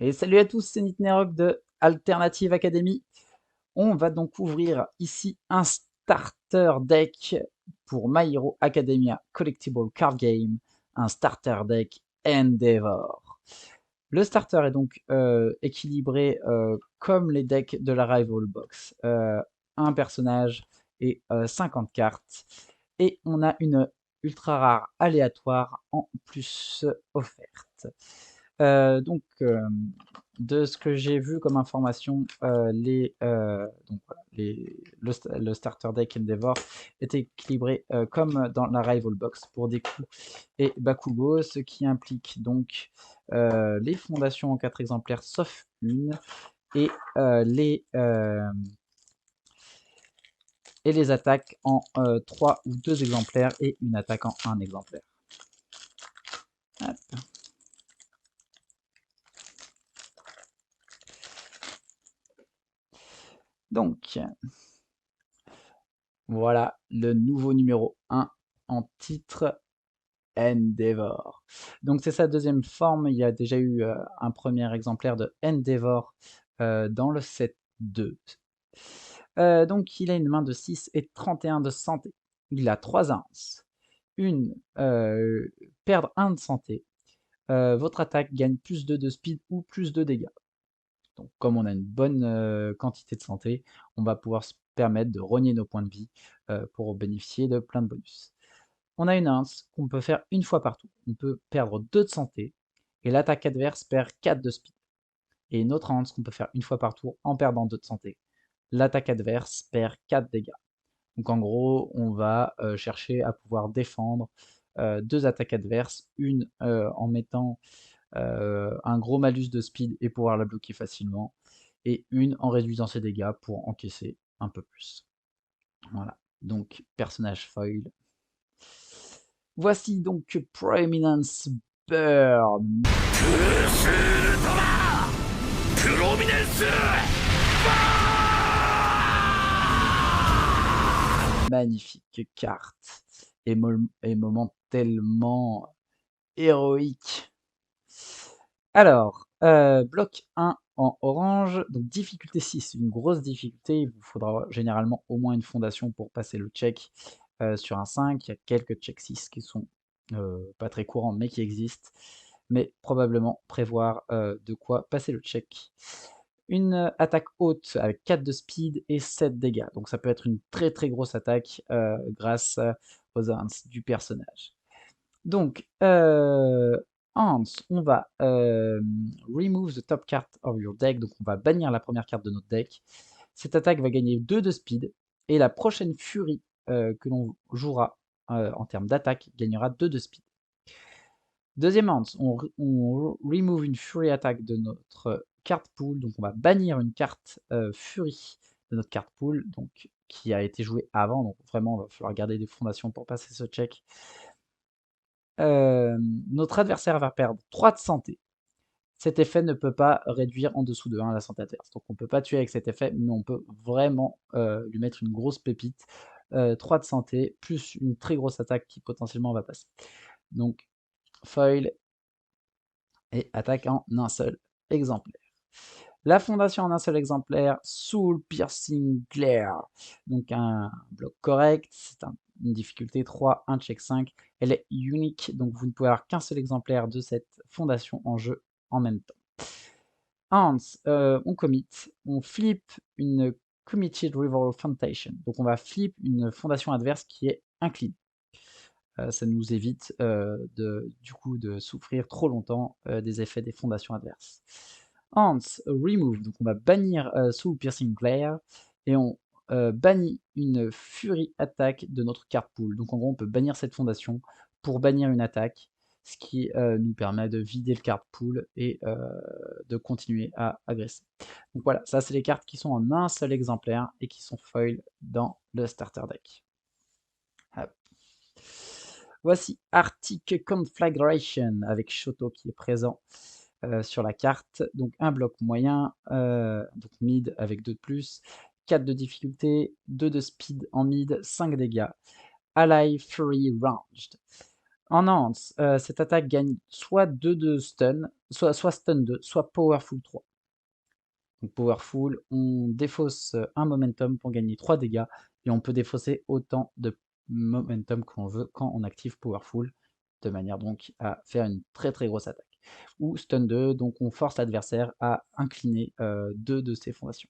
Et salut à tous, c'est Nitnerok de Alternative Academy. On va donc ouvrir ici un starter deck pour My Hero Academia Collectible Card Game, un starter deck Endeavor. Le starter est donc équilibré comme les decks de la Rival Box. Un personnage et 50 cartes. Et on a une ultra rare aléatoire en plus offerte. Donc, de ce que j'ai vu comme information, donc voilà, le starter deck Endeavor est équilibré comme dans la Rival Box pour des coups et Bakugo, ce qui implique donc les fondations en 4 exemplaires sauf une et et les attaques en 3 ou 2 exemplaires et une attaque en 1 exemplaire. Hop. Donc, voilà le nouveau numéro 1 en titre Endeavor. Donc c'est sa deuxième forme, il y a déjà eu un premier exemplaire de Endeavor dans le set 2. Donc il a une main de 6 et 31 de santé. Il a 3 ounces. Perdre 1 de santé. Votre attaque gagne plus 2 de speed ou plus de dégâts. Donc comme on a une bonne quantité de santé, on va pouvoir se permettre de rogner nos points de vie pour bénéficier de plein de bonus. On a une rince qu'on peut faire une fois par tour. On peut perdre 2 de santé et l'attaque adverse perd 4 de speed. Et une autre rince qu'on peut faire une fois par tour en perdant 2 de santé. L'attaque adverse perd 4 dégâts. Donc en gros, on va chercher à pouvoir défendre 2 attaques adverses, une en mettant un gros malus de speed et pouvoir la bloquer facilement, et une en réduisant ses dégâts pour encaisser un peu plus. Voilà, donc personnage foil. Voici donc Proeminence Burn. Magnifique carte et moment tellement héroïque. Alors, bloc 1 en orange, donc difficulté 6, une grosse difficulté. Il vous faudra généralement au moins une fondation pour passer le check sur un 5. Il y a quelques check 6 qui sont pas très courants, mais qui existent. Mais probablement prévoir de quoi passer le check. Une attaque haute avec 4 de speed et 7 dégâts. Donc ça peut être une très très grosse attaque grâce aux arms du personnage. Donc, Hans, on va remove the top card of your deck. Donc, on va bannir la première carte de notre deck. Cette attaque va gagner 2 de speed. Et la prochaine Fury que l'on jouera en termes d'attaque gagnera 2 de speed. Deuxième Hans, on remove une Fury attaque de notre carte pool. Donc, on va bannir une carte Fury de notre carte pool, donc, qui a été jouée avant. Donc, vraiment, il va falloir garder des fondations pour passer ce check. Notre adversaire va perdre 3 de santé. Cet effet ne peut pas réduire en dessous de 1 la santé adverse. Donc on ne peut pas tuer avec cet effet, mais on peut vraiment lui mettre une grosse pépite. 3 de santé, plus une très grosse attaque qui potentiellement va passer. Donc foil et attaque en un seul exemplaire. La fondation en un seul exemplaire, Soul Piercing Glare. Donc un bloc correct, c'est une difficulté 3, un check 5. Elle est unique, donc vous ne pouvez avoir qu'un seul exemplaire de cette fondation en jeu en même temps. Hans, on commit, on flip une Committed Rival Foundation. Donc on va flip une fondation adverse qui est inclinée. Ça nous évite du coup de souffrir trop longtemps des effets des fondations adverses. Hans, remove, donc on va bannir Soul Piercing Glare et on bannit une Fury attaque de notre card pool. Donc en gros, on peut bannir cette fondation pour bannir une attaque, ce qui nous permet de vider le card pool et de continuer à agresser. Donc voilà, ça c'est les cartes qui sont en un seul exemplaire et qui sont foil dans le starter deck. Hop. Voici Arctic Conflagration avec Shoto qui est présent sur la carte. Donc un bloc moyen, donc mid avec 2 de plus, 4 de difficulté, 2 de speed en mid, 5 dégâts. Ally Fury Ranged. En Nance, cette attaque gagne soit 2 de stun, soit stun 2, soit powerful 3. Donc powerful, on défausse un momentum pour gagner 3 dégâts, et on peut défausser autant de momentum qu'on veut quand on active powerful, de manière donc à faire une très très grosse attaque. Ou stun 2, donc on force l'adversaire à incliner 2 de ses fondations.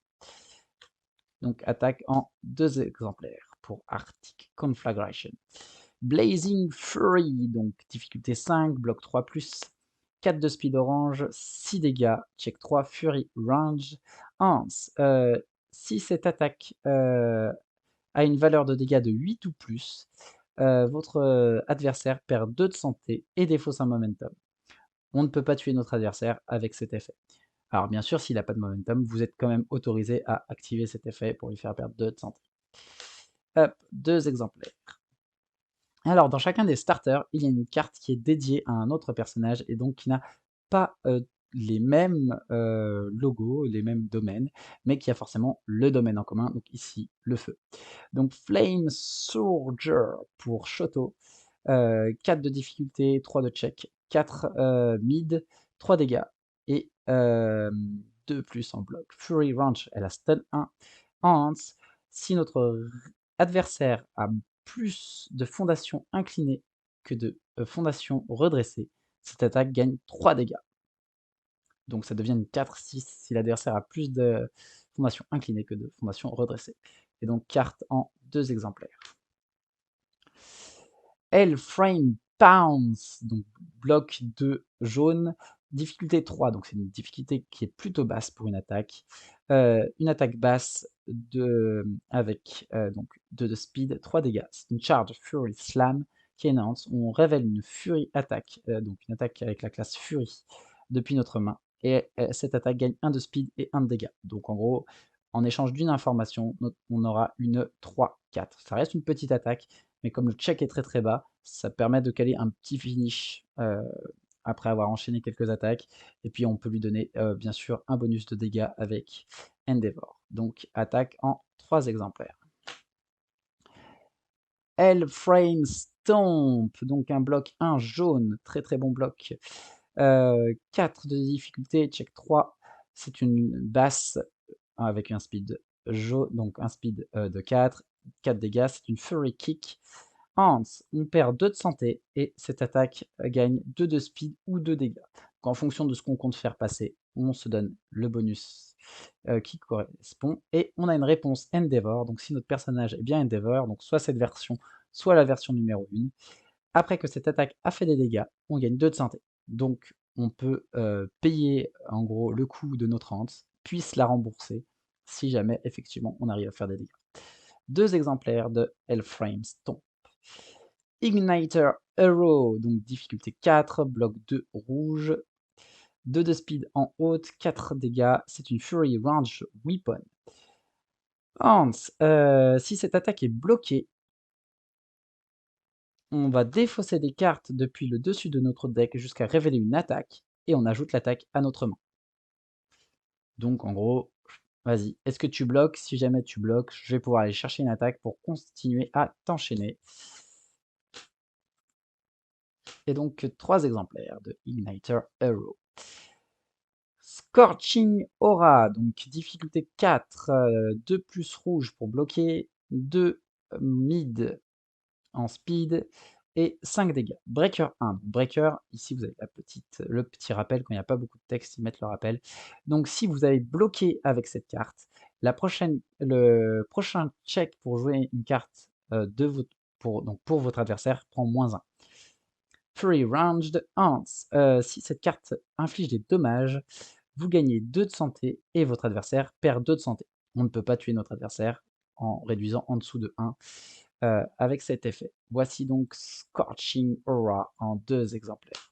Donc attaque en 2 exemplaires pour Arctic Conflagration. Blazing Fury, donc difficulté 5, bloc 3+, 4 de speed orange, 6 dégâts, check 3, Fury range. Hans, si cette attaque a une valeur de dégâts de 8 ou plus, votre adversaire perd 2 de santé et défausse un momentum. On ne peut pas tuer notre adversaire avec cet effet. Alors bien sûr, s'il n'a pas de momentum, vous êtes quand même autorisé à activer cet effet pour lui faire perdre 2 de santé. Hop, 2 exemplaires. Alors, dans chacun des starters, il y a une carte qui est dédiée à un autre personnage et donc qui n'a pas les mêmes logos, les mêmes domaines, mais qui a forcément le domaine en commun, donc ici, le feu. Donc Flame Surger pour Shoto, 4 de difficulté, 3 de check, 4 mid, 3 dégâts, et 2 plus en bloc. Fury Ranch, elle a stun 1. Hans, si notre adversaire a plus de fondations inclinées que de fondations redressées, cette attaque gagne 3 dégâts. Donc ça devient une 4-6 si l'adversaire a plus de fondations inclinées que de fondations redressées. Et donc carte en 2 exemplaires. Hellframe Pounce, donc bloc 2 jaune, difficulté 3, donc c'est une difficulté qui est plutôt basse pour une attaque. Une attaque basse avec donc 2 de speed, 3 dégâts. C'est une charge Fury Slam qui est enhance. On révèle une Fury attaque, donc une attaque avec la classe Fury depuis notre main. Et cette attaque gagne 1 de speed et 1 de dégâts. Donc en gros, en échange d'une information, on aura une 3-4. Ça reste une petite attaque, mais comme le check est très très bas, ça permet de caler un petit finish après avoir enchaîné quelques attaques. Et puis on peut lui donner bien sûr un bonus de dégâts avec Endeavor. Donc attaque en 3 exemplaires. Hellframe Stomp, donc un bloc 1 jaune, très très bon bloc. 4 de difficulté, check 3. C'est une basse avec un speed jaune, donc un speed de 4, 4 dégâts. C'est une Fury Kick. Hans, on perd 2 de santé et cette attaque gagne 2 de speed ou 2 dégâts. Donc, en fonction de ce qu'on compte faire passer, on se donne le bonus qui correspond. Et on a une réponse Endeavor. Donc si notre personnage est bien Endeavor, donc soit cette version, soit la version numéro 1, après que cette attaque a fait des dégâts, on gagne 2 de santé. Donc on peut payer en gros le coût de notre Hans, puis la rembourser si jamais effectivement on arrive à faire des dégâts. 2 exemplaires de Hellframe Stomp. Igniter Arrow, donc difficulté 4, bloc 2 rouge, 2 de speed en haute, 4 dégâts, c'est une Fury Range Weapon. Hans, si cette attaque est bloquée, on va défausser des cartes depuis le dessus de notre deck jusqu'à révéler une attaque, et on ajoute l'attaque à notre main. Donc en gros, vas-y, est-ce que tu bloques? Si jamais tu bloques, je vais pouvoir aller chercher une attaque pour continuer à t'enchaîner. Et donc 3 exemplaires de Igniter Arrow. Scorching Aura, donc difficulté 4, 2 plus rouge pour bloquer, 2 mid en speed et 5 dégâts. Breaker 1. Breaker, ici vous avez le petit rappel, quand il n'y a pas beaucoup de texte, ils mettent le rappel. Donc si vous avez bloqué avec cette carte, le prochain check pour jouer une carte pour votre adversaire prend -1. Fury Ranged Hans. Si cette carte inflige des dommages, vous gagnez 2 de santé et votre adversaire perd 2 de santé. On ne peut pas tuer notre adversaire en réduisant en dessous de 1 avec cet effet. Voici donc Scorching Aura en 2 exemplaires.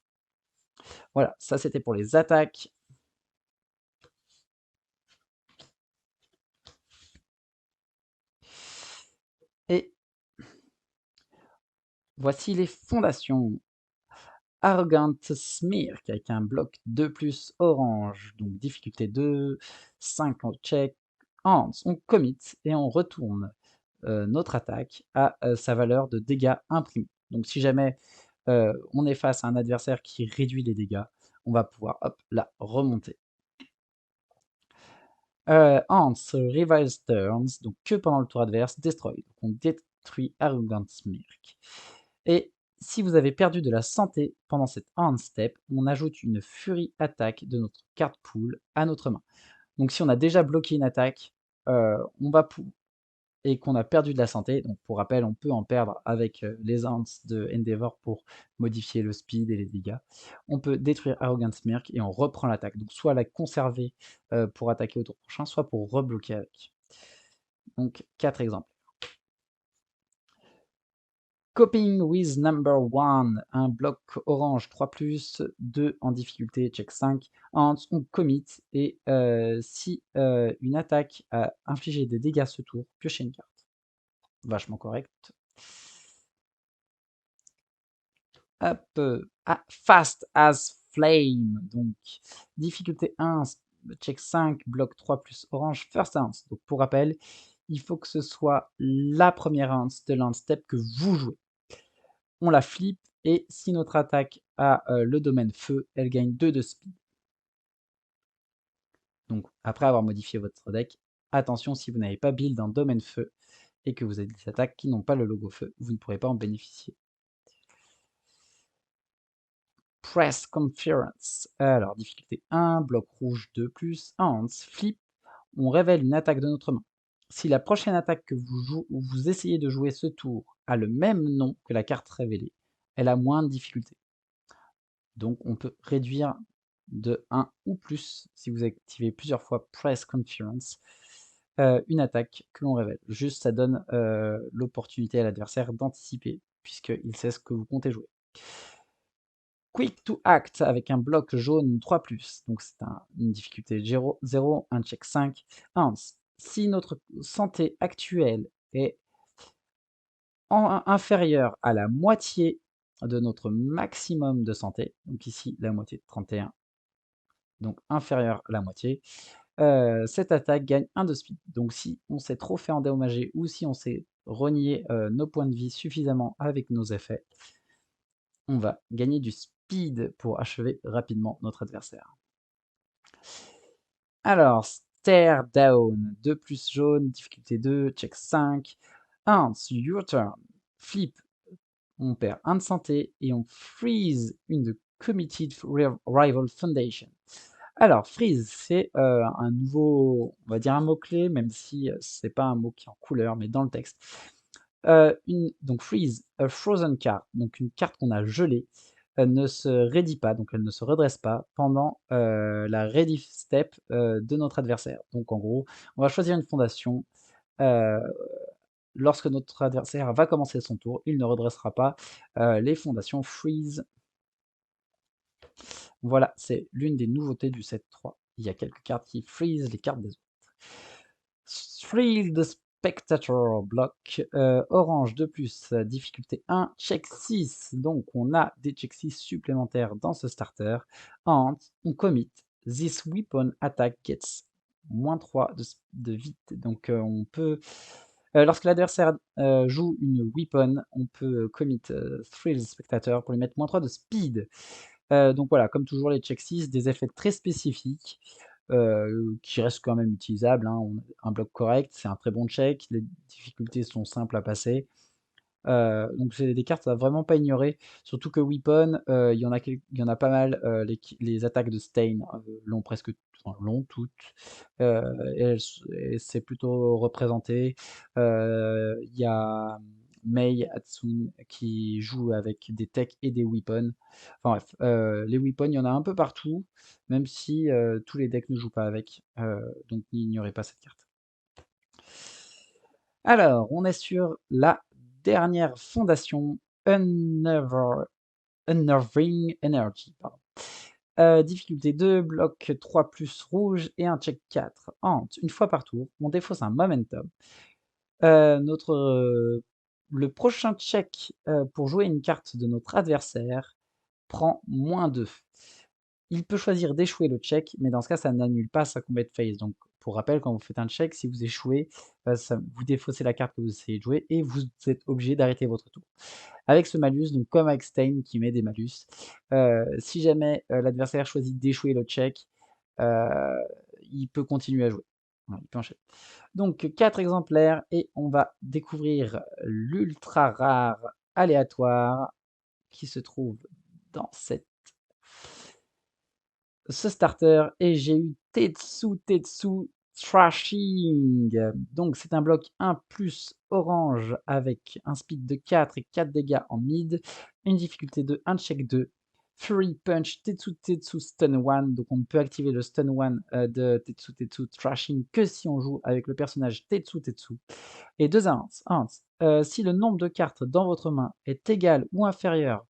Voilà, ça c'était pour les attaques. Et voici les fondations. Argant Smirk avec un bloc 2+ orange, donc difficulté 2, 5 en check. Hans, on commit et on retourne notre attaque à sa valeur de dégâts imprimés. Donc si jamais on est face à un adversaire qui réduit les dégâts, on va pouvoir, hop, la remonter. Ants Revives Turns, donc que pendant le tour adverse, Destroy. Donc on détruit Arrogant Smirk. Et si vous avez perdu de la santé pendant cette Ant Step, on ajoute une Fury attaque de notre carte pool à notre main. Donc si on a déjà bloqué une attaque, on va et qu'on a perdu de la santé, donc pour rappel, on peut en perdre avec les Ants de Endeavor pour modifier le speed et les dégâts. On peut détruire Arrogant Smirk et on reprend l'attaque. Donc soit la conserver pour attaquer au tour prochain, soit pour rebloquer avec. Donc 4 exemples. Coping with number 1, un bloc orange 3+, 2 en difficulté, check 5. On commit, et si une attaque a infligé des dégâts ce tour, piochez une carte. Vachement correct. Hop, Fast as Flame, donc difficulté 1, check 5, bloc 3+ orange, first ounce. Donc pour rappel, il faut que ce soit la première ounce de l'ounce-step que vous jouez. On la flip, et si notre attaque a le domaine feu, elle gagne 2 de speed. Donc après avoir modifié votre deck, attention, si vous n'avez pas build un domaine feu et que vous avez des attaques qui n'ont pas le logo feu, vous ne pourrez pas en bénéficier. Press Conference. Alors, difficulté 1, bloc rouge 2+, Hands, flip, on révèle une attaque de notre main. Si la prochaine attaque que vous essayez de jouer ce tour a le même nom que la carte révélée, elle a moins de difficulté. Donc on peut réduire de 1 ou plus, si vous activez plusieurs fois Press Conference, une attaque que l'on révèle. Juste, ça donne l'opportunité à l'adversaire d'anticiper, puisqu'il sait ce que vous comptez jouer. Quick to Act avec un bloc jaune 3+, donc c'est une difficulté 0, un check 5. Si notre santé actuelle est inférieure à la moitié de notre maximum de santé, donc ici la moitié de 31, donc inférieure à la moitié, cette attaque gagne 1 de speed. Donc si on s'est trop fait endommager ou si on s'est renié nos points de vie suffisamment avec nos effets, on va gagner du speed pour achever rapidement notre adversaire. Alors, Stare Down, 2+ jaune, difficulté 2, check 5. Your turn. Flip, on perd 1 de santé et on freeze une de Committed Rival Foundation. Alors, freeze, c'est un nouveau, on va dire un mot-clé, même si c'est pas un mot qui est en couleur, mais dans le texte. Donc freeze, a frozen card, donc une carte qu'on a gelée, elle ne se raidit pas, donc elle ne se redresse pas pendant la ready step de notre adversaire. Donc en gros, on va choisir une fondation. Lorsque notre adversaire va commencer son tour, il ne redressera pas les fondations freeze. Voilà, c'est l'une des nouveautés du set 3. Il y a quelques cartes qui freeze les cartes des autres. Thrill the Spectator bloc orange 2+, difficulté 1, check 6. Donc on a des check 6 supplémentaires dans ce starter. On commit. This weapon attack gets -3 de vite. Donc on peut. Lorsque l'adversaire joue une weapon, on peut commit Thrill the Spectator pour lui mettre -3 de speed. Donc voilà, comme toujours les check 6, des effets très spécifiques qui restent quand même utilisables, hein. Un bloc correct, c'est un très bon check, les difficultés sont simples à passer. Donc c'est des cartes à vraiment pas ignorer, surtout que Weapon, il y en a pas mal, les attaques de Stain l'ont presque l'ont toutes, heu et c'est plutôt représenté. Il y a Mei Hatsune qui joue avec des techs et des weapons. Enfin bref, les weapons, il y en a un peu partout, même si tous les decks ne jouent pas avec, donc n'ignorez pas cette carte. Alors, on est sur la dernière fondation, Unnerving Energy. Difficulté 2, bloc 3+ rouge et un check 4. Une fois par tour, on défausse un momentum. Le prochain check pour jouer une carte de notre adversaire prend -2. Il peut choisir d'échouer le check, mais dans ce cas, ça n'annule pas sa combat phase. Donc Pour rappel, quand vous faites un check, si vous échouez, ça vous défaussez la carte que vous essayez de jouer et vous êtes obligé d'arrêter votre tour. Avec ce malus, donc comme avec Stein qui met des malus, si jamais, l'adversaire choisit d'échouer le check, heu, il peut continuer à jouer. Voilà, il peut enchaîner. Donc 4 exemplaires et on va découvrir l'ultra rare aléatoire qui se trouve dans ce starter et j'ai eu Tetsu Thrashing. Donc c'est un bloc 1+ orange avec un speed de 4 et 4 dégâts en mid, une difficulté de 1 check 2, Fury Punch Tetsu Stun 1, donc on ne peut activer le Stun 1 de Tetsu Thrashing que si on joue avec le personnage Tetsu. Et 2 hints. Si le nombre de cartes dans votre main est égal ou inférieur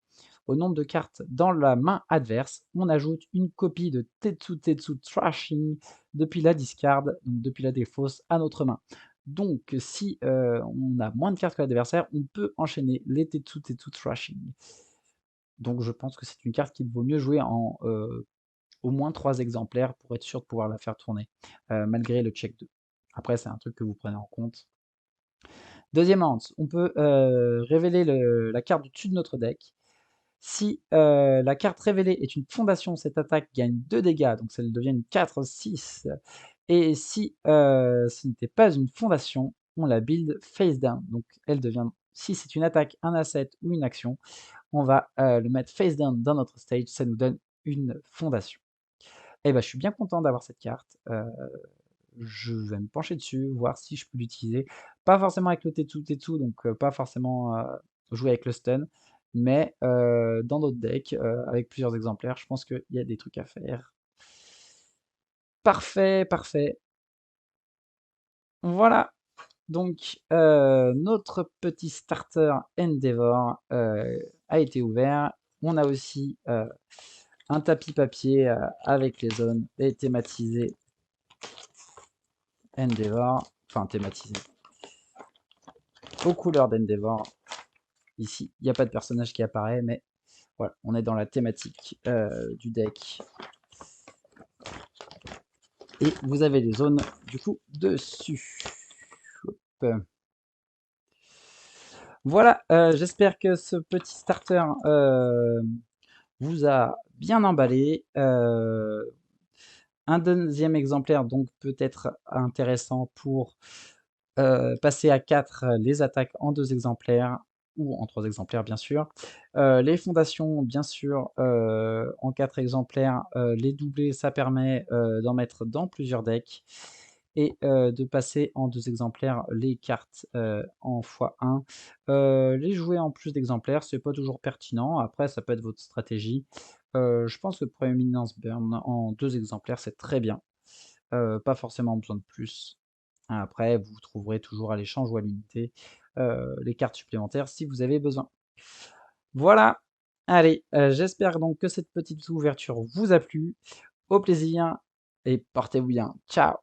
au nombre de cartes dans la main adverse, on ajoute une copie de Tetsu Thrashing depuis la discard, donc depuis la défausse, à notre main. Donc si on a moins de cartes que l'adversaire, on peut enchaîner les Tetsu Thrashing. Donc je pense que c'est une carte qu'il vaut mieux jouer en au moins 3 exemplaires pour être sûr de pouvoir la faire tourner, malgré le check 2. Après c'est un truc que vous prenez en compte. Deuxième hand, on peut révéler la carte du dessus de notre deck. Si la carte révélée est une fondation, cette attaque gagne 2 dégâts, donc ça devient une 4/6. Et si ce n'était pas une fondation, on la build face down. Donc elle devient, si c'est une attaque, un asset ou une action, on va le mettre face down dans notre stage, ça nous donne une fondation. Et ben, je suis bien content d'avoir cette carte. Je vais me pencher dessus, voir si je peux l'utiliser. Pas forcément avec le Tetsu, donc pas forcément jouer avec le stun, mais dans d'autres decks, avec plusieurs exemplaires, je pense qu'il y a des trucs à faire. Parfait, parfait. Voilà, donc notre petit starter Endeavor a été ouvert. On a aussi un tapis papier avec les zones et thématisé Endeavor, enfin thématisé aux couleurs d'Endeavor. Ici, il n'y a pas de personnage qui apparaît, mais voilà, on est dans la thématique du deck. Et vous avez les zones, du coup, dessus. Hop. Voilà, j'espère que ce petit starter vous a bien emballé. Un deuxième exemplaire, donc peut-être intéressant pour passer à 4 les attaques en 2 exemplaires ou en 3 exemplaires bien sûr. Les fondations bien sûr en 4 exemplaires, les doubler ça permet d'en mettre dans plusieurs decks et de passer en 2 exemplaires les cartes en x1. Les jouer en plus d'exemplaires, c'est pas toujours pertinent, après ça peut être votre stratégie. Je pense que Prominence Burn en 2 exemplaires, c'est très bien. Pas forcément besoin de plus. Après, vous trouverez toujours à l'échange ou à l'unité les cartes supplémentaires si vous avez besoin. Voilà, allez, j'espère donc que cette petite ouverture vous a plu. Au plaisir et portez-vous bien. Ciao!